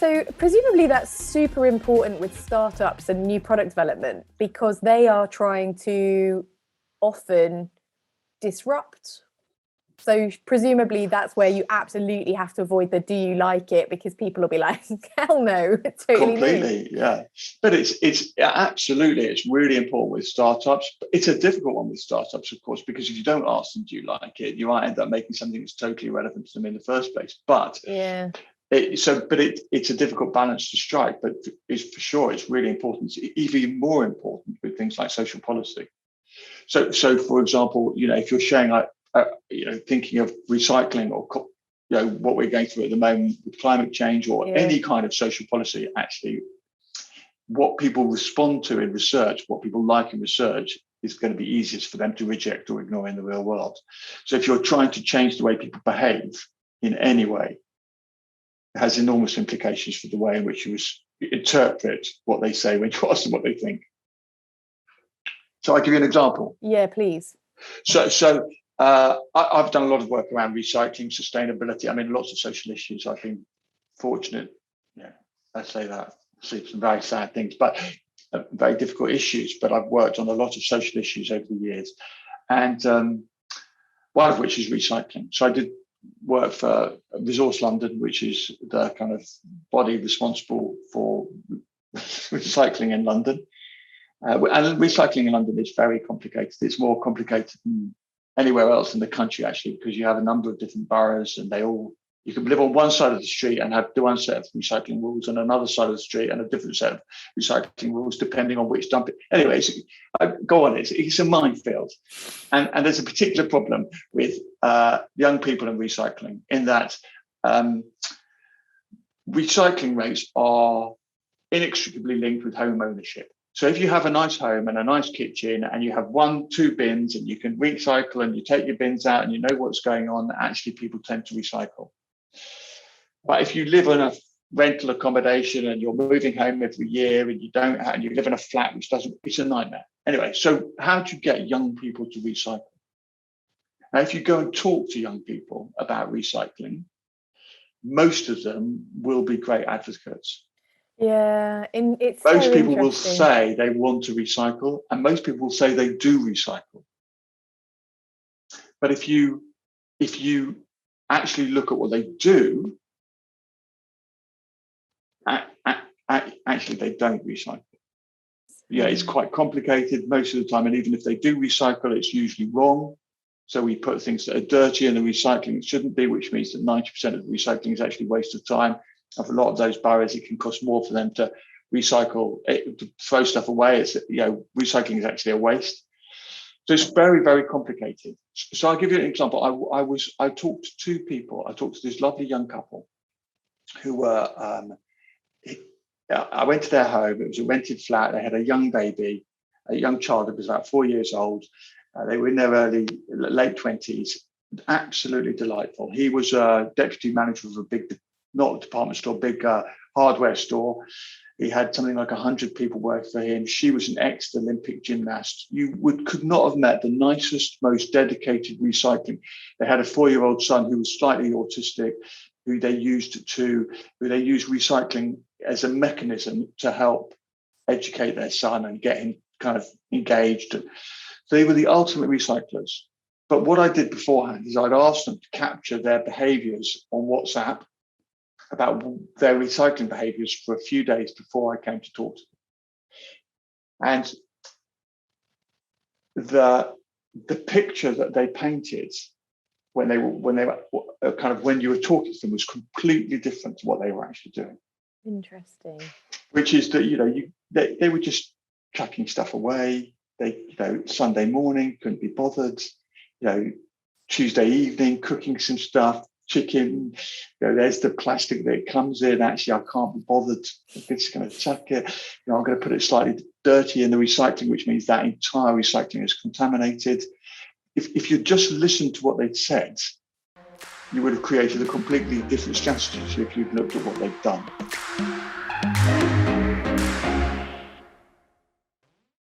So presumably that's super important with startups and new product development because they are trying to often disrupt. So presumably that's where you absolutely have to avoid the do you like it, because people will be like, hell no, it's totally completely new. Yeah, but it's absolutely, it's really important with startups. It's a difficult one with startups, of course, because if you don't ask them do you like it, you might end up making something that's totally irrelevant to them in the first place. But Yeah. it's a difficult balance to strike, but it's for sure it's really important. It's even more important with things like social policy. So for example, if you're sharing like thinking of recycling or what we're going through at the moment with climate change or any kind of social policy, actually what people respond to in research, what people like in research, is going to be easiest for them to reject or ignore in the real world. So if you're trying to change the way people behave in any way, it has enormous implications for the way in which you interpret what they say when you ask them what they think. So I'll give you an example. Yeah, please. So I've done a lot of work around recycling, sustainability. I mean, lots of social issues. I've been fortunate. Yeah, I say that. I see some very sad things, but very difficult issues. But I've worked on a lot of social issues over the years, and one of which is recycling. So I did work for Resource London, which is the kind of body responsible for recycling in London. And recycling in London is very complicated. It's more complicated than anywhere else in the country, actually, because you have a number of different boroughs and you can live on one side of the street and have one set of recycling rules and another side of the street and a different set of recycling rules, depending on which dump. Anyways, go on, it's a minefield. And there's a particular problem with young people and recycling in that recycling rates are inextricably linked with home ownership. So if you have a nice home and a nice kitchen and you have 1-2 bins and you can recycle and you take your bins out and you know what's going on, actually people tend to recycle. But if you live in a rental accommodation and you're moving home every year and you live in a flat which doesn't, it's a nightmare. Anyway, so how do you get young people to recycle? Now, if you go and talk to young people about recycling, most of them will be great advocates. Yeah, it's most people will say they want to recycle, and most people will say they do recycle. But if you actually look at what they do, actually they don't recycle. Yeah, it's quite complicated most of the time, and even if they do recycle, it's usually wrong. So we put things that are dirty in the recycling it shouldn't be, which means that 90% of the recycling is actually waste of time. And for a lot of those boroughs, it can cost more for them to recycle, to throw stuff away. It's, recycling is actually a waste. So it's very, very complicated. So I'll give you an example. I talked to 2 people. I talked to this lovely young couple who were, I went to their home. It was a rented flat. They had a young baby, a young child that was about 4 years old. They were in their late 20s. Absolutely delightful. He was a deputy manager of a big, not a department store, big hardware store. He had something like 100 people work for him. She was an ex-Olympic gymnast. You could not have met the nicest, most dedicated recycling. They had a 4-year-old son who was slightly autistic, who they used recycling as a mechanism to help educate their son and get him kind of engaged. So they were the ultimate recyclers. But what I did beforehand is I'd asked them to capture their behaviors on WhatsApp about their recycling behaviors for a few days before I came to talk to them. And the picture that they painted when you were talking to them was completely different to what they were actually doing. Interesting. Which is that they were just chucking stuff away. They Sunday morning couldn't be bothered. Tuesday evening cooking some stuff. Chicken, there's the plastic that it comes in. Actually, I can't be bothered. I'm just going to chuck it. I'm going to put it slightly dirty in the recycling, which means that entire recycling is contaminated. If you just listened to what they'd said, you would have created a completely different strategy if you'd looked at what they've done.